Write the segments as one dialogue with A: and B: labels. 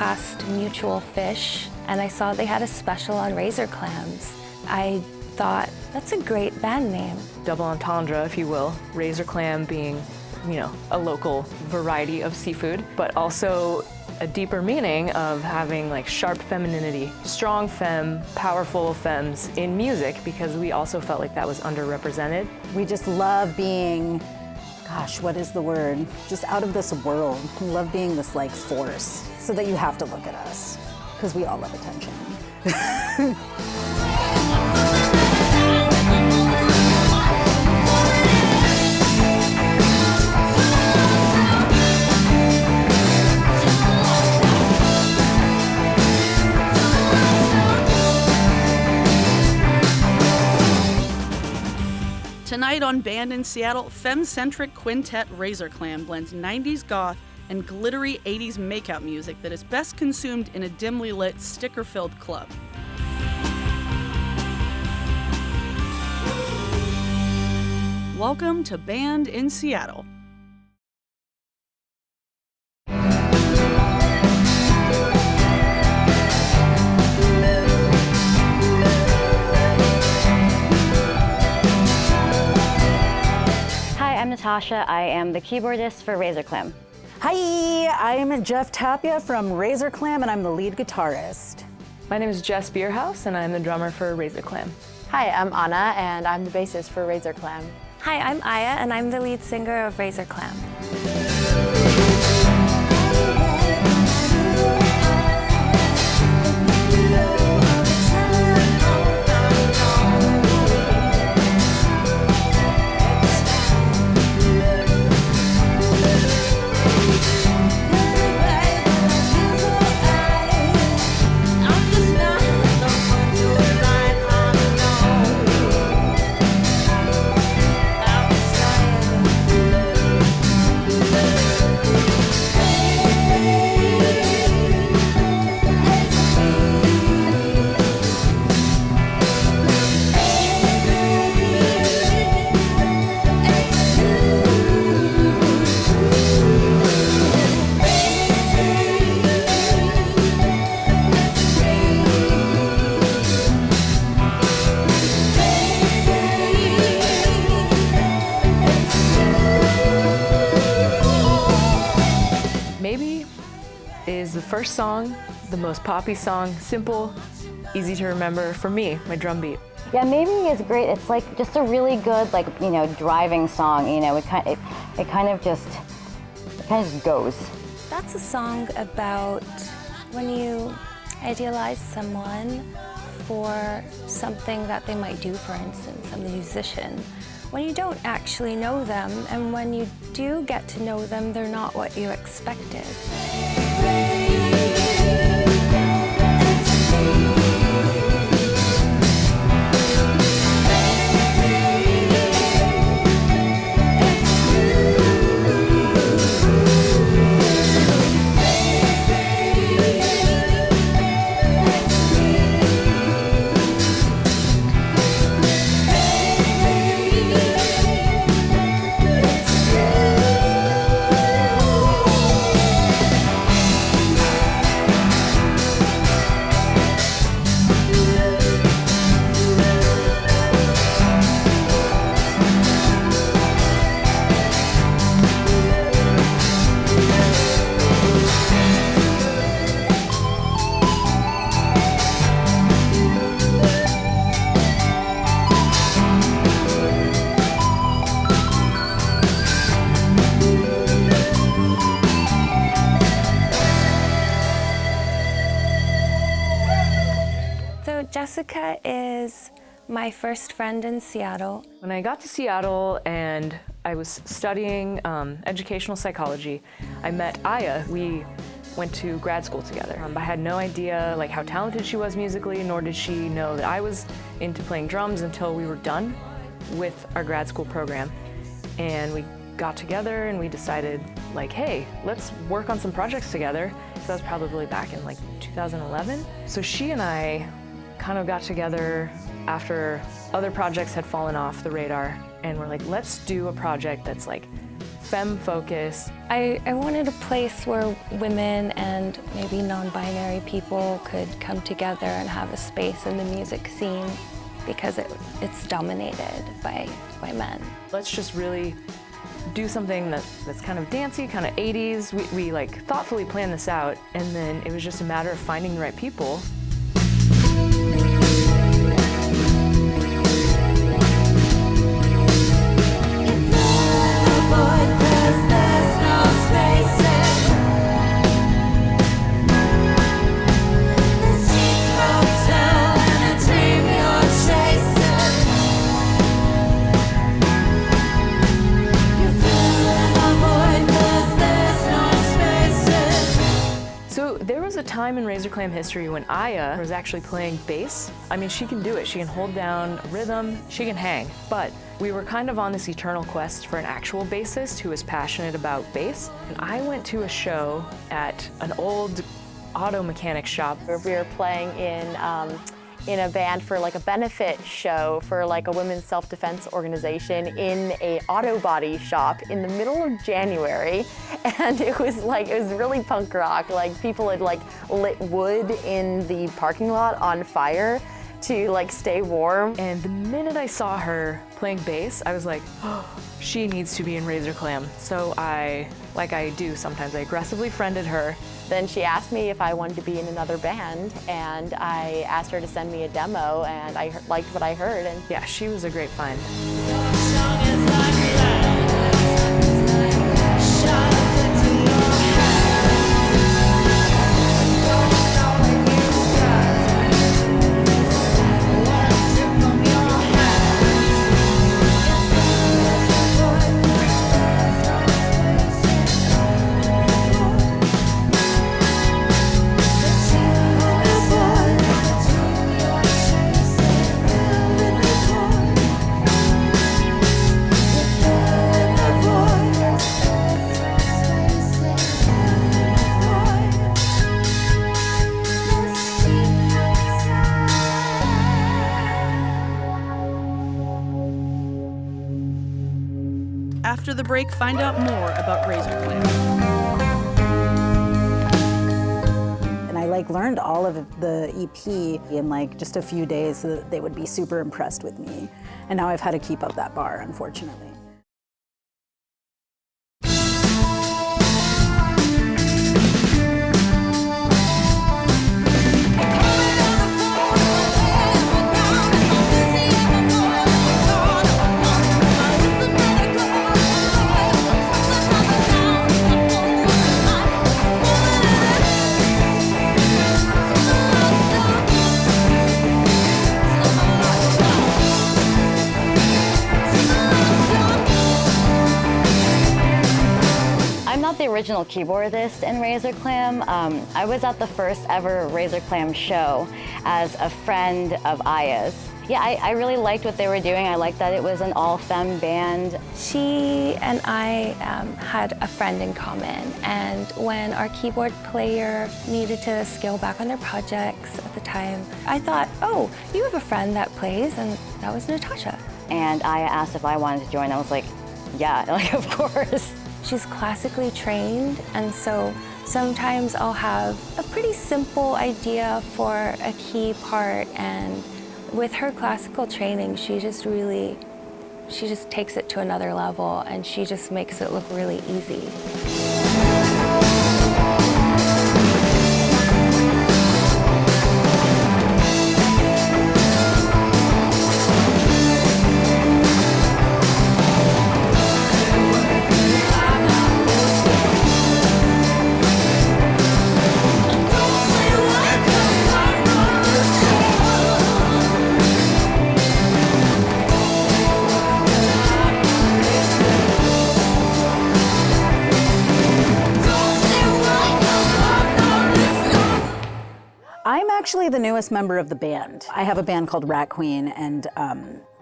A: past mutual fish, and I saw they had a special on Razor Clams. I thought, that's a great band name.
B: Double entendre, if you will. Razor Clam being, a local variety of seafood, but also a deeper meaning of having like sharp femininity, strong femme, powerful femmes in music, because we also felt like that was underrepresented.
C: We just love being, gosh, what is the word? Just out of this world. We love being this like force, so that you have to look at us, because we all love attention.
D: Tonight on Band in Seattle, femme-centric quintet Razor Clam blends 90s goth and glittery 80s makeout music that is best consumed in a dimly lit, sticker-filled club. Welcome to Band in Seattle.
E: I'm Natasha. I am the keyboardist for Razor Clam.
C: Hi, I'm Jeff Tapia from Razor Clam, and I'm the lead guitarist.
B: My name is Jess Bierhaus, and I'm the drummer for Razor Clam.
F: Hi, I'm Anna, and I'm the bassist for Razor Clam.
A: Hi, I'm Aya, and I'm the lead singer of Razor Clam.
B: Is the first song, the most poppy song, simple, easy to remember for me, my drum beat.
E: Yeah, maybe it's great. It's like just a really good, driving song. It kind of just goes.
A: That's a song about when you idealize someone for something that they might do, for instance, a musician. When you don't actually know them, and when you do get to know them, they're not what you expected. Jessica is my first friend in Seattle.
B: When I got to Seattle and I was studying educational psychology, I met Aya. We went to grad school together. I had no idea how talented she was musically, nor did she know that I was into playing drums until we were done with our grad school program. And we got together and we decided, hey, let's work on some projects together. So that was probably back in 2011. So she and I kind of got together after other projects had fallen off the radar, and we're let's do a project that's femme-focused.
A: I wanted a place where women and maybe non-binary people could come together and have a space in the music scene because it's dominated by men.
B: Let's just really do something that's kind of dancey, kind of 80s. We like thoughtfully planned this out, and then it was just a matter of finding the right people. There was a time in Razor Clam history when Aya was actually playing bass. I mean, she can do it. She can hold down rhythm, she can hang. But we were kind of on this eternal quest for an actual bassist who was passionate about bass. And I went to a show at an old auto mechanic shop.
F: We were playing in a band for like a benefit show for like a women's self-defense organization in a auto body shop in the middle of January, and it was really punk rock. Like people had like lit wood in the parking lot on fire to like stay warm.
B: And the minute I saw her playing bass, I was like, oh, she needs to be in Razor Clam. So I, like I do sometimes, I aggressively friended her.
F: Then she asked me if I wanted to be in another band, and I asked her to send me a demo, and I liked what I heard. And
B: yeah, she was a great find.
D: After the break, find out more about Razor Clam.
C: And I learned all of the EP in just a few days so that they would be super impressed with me. And now I've had to keep up that bar, unfortunately.
E: The original keyboardist in Razor Clam. I was at the first ever Razor Clam show as a friend of Aya's. Yeah, I really liked what they were doing. I liked that it was an all-femme band.
A: She and I had a friend in common, and when our keyboard player needed to scale back on their projects at the time, I thought, oh, you have a friend that plays, and that was Natasha.
E: And Aya asked if I wanted to join. I was like, yeah, of course.
A: She's classically trained, and so sometimes I'll have a pretty simple idea for a key part, and with her classical training, she just takes it to another level, and she just makes it look really easy.
C: I'm actually the newest member of the band. I have a band called Rat Queen, and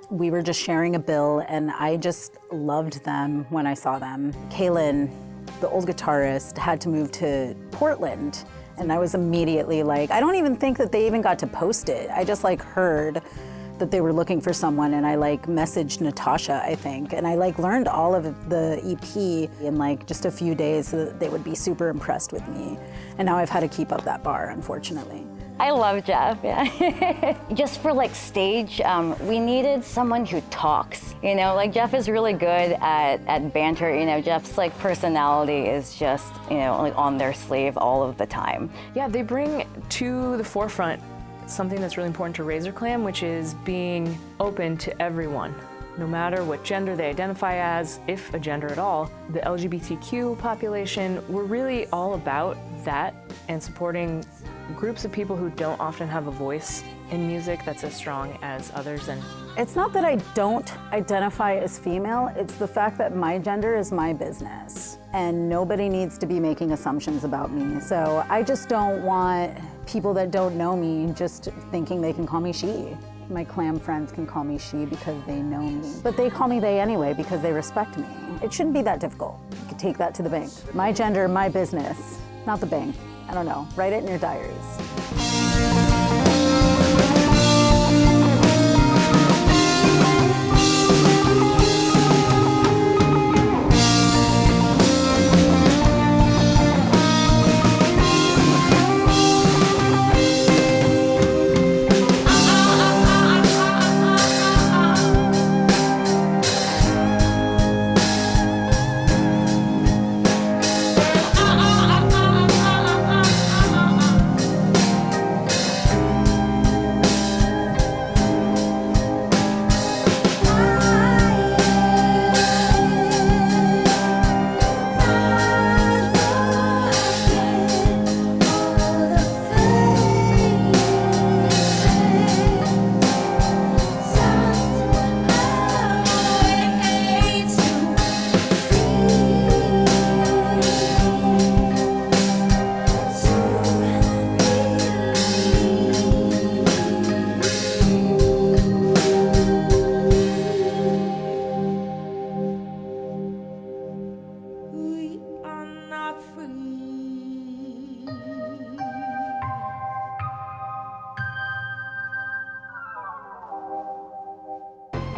C: we were just sharing a bill, and I just loved them when I saw them. Kaylin, the old guitarist, had to move to Portland, and I was immediately like, I don't even think that they even got to post it. I just heard that they were looking for someone, and I like messaged Natasha, I think, and I like learned all of the EP in like just a few days so that they would be super impressed with me. And now I've had to keep up that bar, unfortunately.
E: I love Jeff, yeah. Just for like stage, we needed someone who talks, you know, like Jeff is really good at banter, you know, Jeff's like personality is just, you know, like on their sleeve all of the time.
B: Yeah, they bring to the forefront something that's really important to Razor Clam, which is being open to everyone, no matter what gender they identify as, if a gender at all. The LGBTQ population, we're really all about that and supporting groups of people who don't often have a voice in music that's as strong as others. And
C: it's not that I don't identify as female, it's the fact that my gender is my business and nobody needs to be making assumptions about me. So I just don't want people that don't know me just thinking they can call me she. My clam friends can call me she because they know me. But they call me they anyway because they respect me. It shouldn't be that difficult. You can take that to the bank. My gender, my business, not the bank. I don't know, write it in your diaries.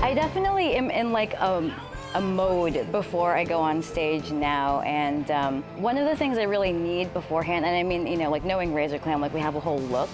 E: I definitely am in like a mode before I go on stage now, and one of the things I really need beforehand, and I mean, you know, like knowing Razor Clam, like we have a whole look,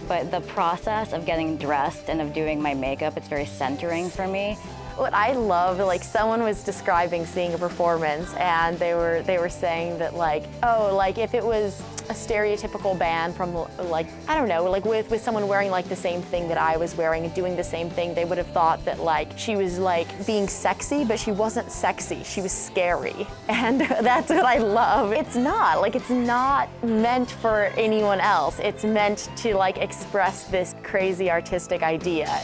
E: but the process of getting dressed and of doing my makeup, it's very centering for me.
F: What I love, like someone was describing seeing a performance and they were saying that like, oh, like if it was a stereotypical band from like, I don't know, like with someone wearing like the same thing that I was wearing and doing the same thing, they would have thought that like she was like being sexy, but she wasn't sexy, she was scary. And that's what I love. It's not meant for anyone else. It's meant to like express this crazy artistic idea.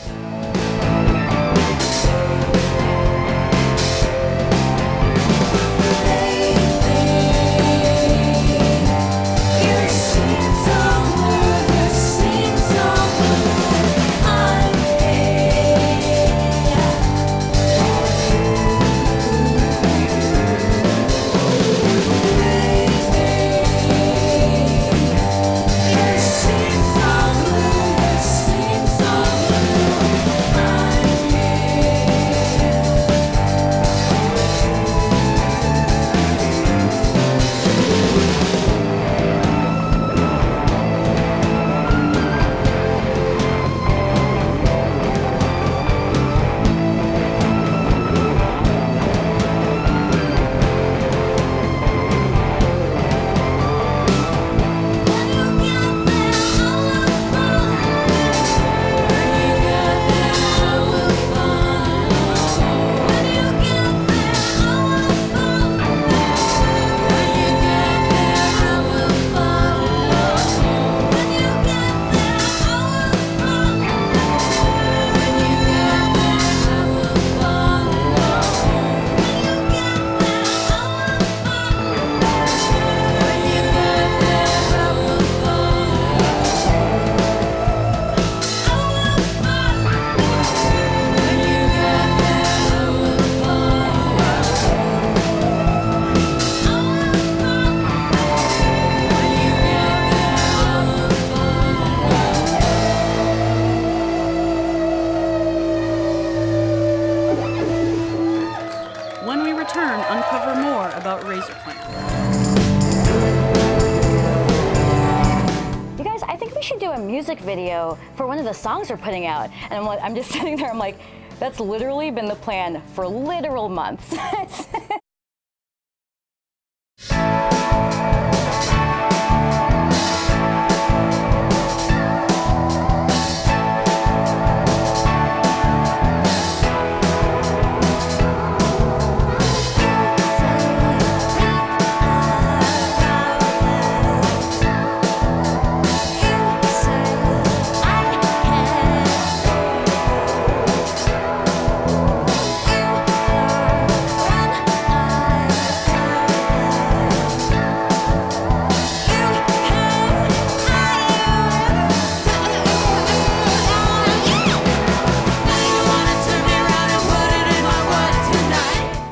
E: music video for one of the songs we're putting out. And I'm just sitting there, I'm like, that's literally been the plan for literal months.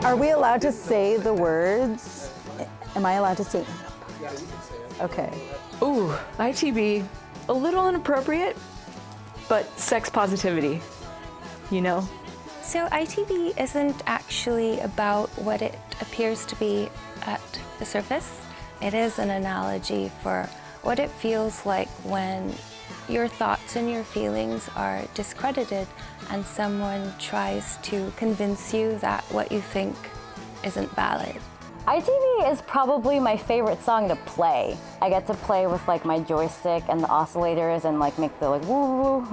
C: Are we allowed to say the words? Am I allowed to say?
G: Yeah, you can say it.
C: Okay.
B: Ooh, ITB, a little inappropriate, but sex positivity, you know?
A: So ITB isn't actually about what it appears to be at the surface. It is an analogy for what it feels like when your thoughts and your feelings are discredited and someone tries to convince you that what you think isn't valid.
E: ITV is probably my favorite song to play. I get to play with like my joystick and the oscillators and like make the like woo woo.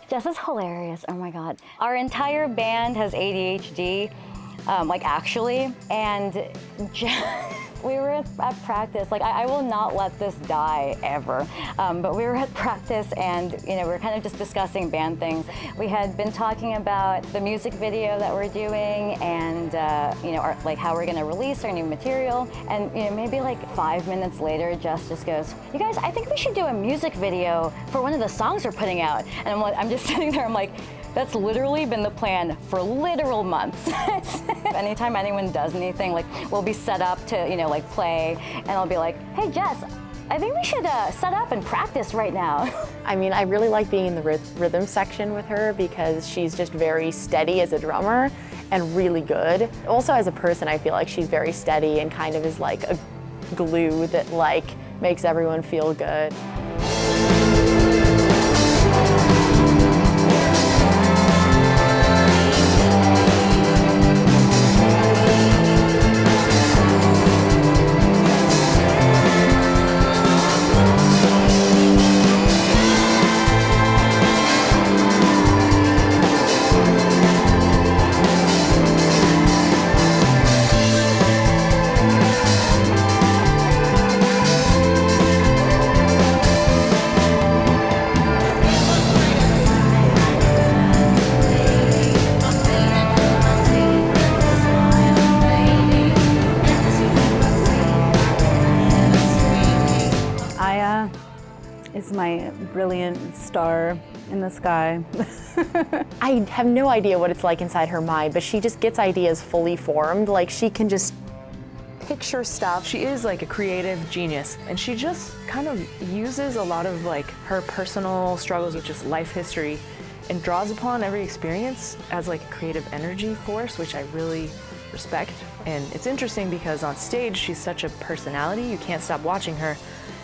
E: Jess is hilarious, oh my God. Our entire band has ADHD, like actually, and we were at practice, like I will not let this die ever, but we were at practice and we were kind of just discussing band things. We had been talking about the music video that we're doing and like how we're gonna release our new material, and maybe like 5 minutes later, Jess just goes, "You guys, I think we should do a music video for one of the songs we're putting out." And I'm just sitting there, I'm like, that's literally been the plan for literal months. Anytime anyone does anything, like we'll be set up to, like play, and I'll be like, "Hey Jess, I think we should set up and practice right now."
F: I mean, I really like being in the rhythm section with her because she's just very steady as a drummer and really good. Also as a person, I feel like she's very steady and kind of is like a glue that like makes everyone feel good.
C: Is my brilliant star in the sky.
F: I have no idea what it's like inside her mind, but she just gets ideas fully formed. Like she can just picture stuff.
B: She is like a creative genius, and she just kind of uses a lot of like her personal struggles with just life history and draws upon every experience as like a creative energy force, which I really respect. And it's interesting because on stage, she's such a personality, you can't stop watching her,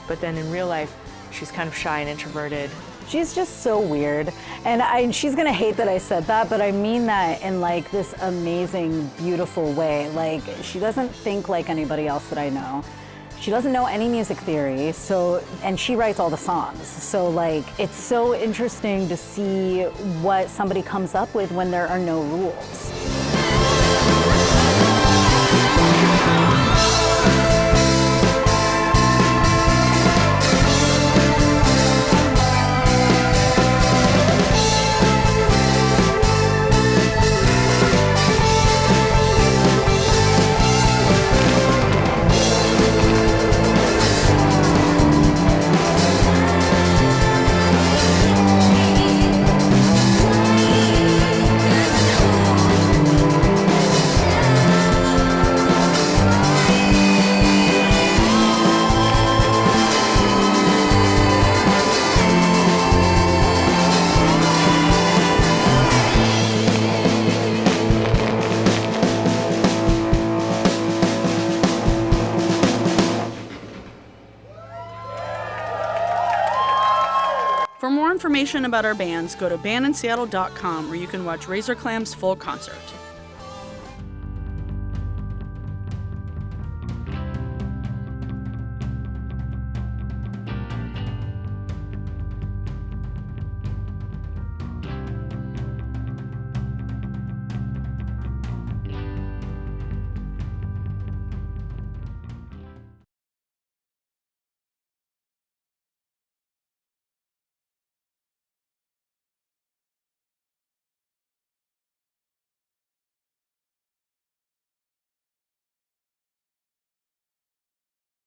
B: but then in real life, she's kind of shy and introverted,
C: She's just so weird. And she's gonna hate that I said that, but I mean that in like this amazing, beautiful way. Like, she doesn't think like anybody else that I know. She doesn't know any music theory, and she writes all the songs. So like, it's so interesting to see what somebody comes up with when there are no rules.
D: For more information about our bands, go to bandinseattle.com where you can watch Razor Clam's full concert.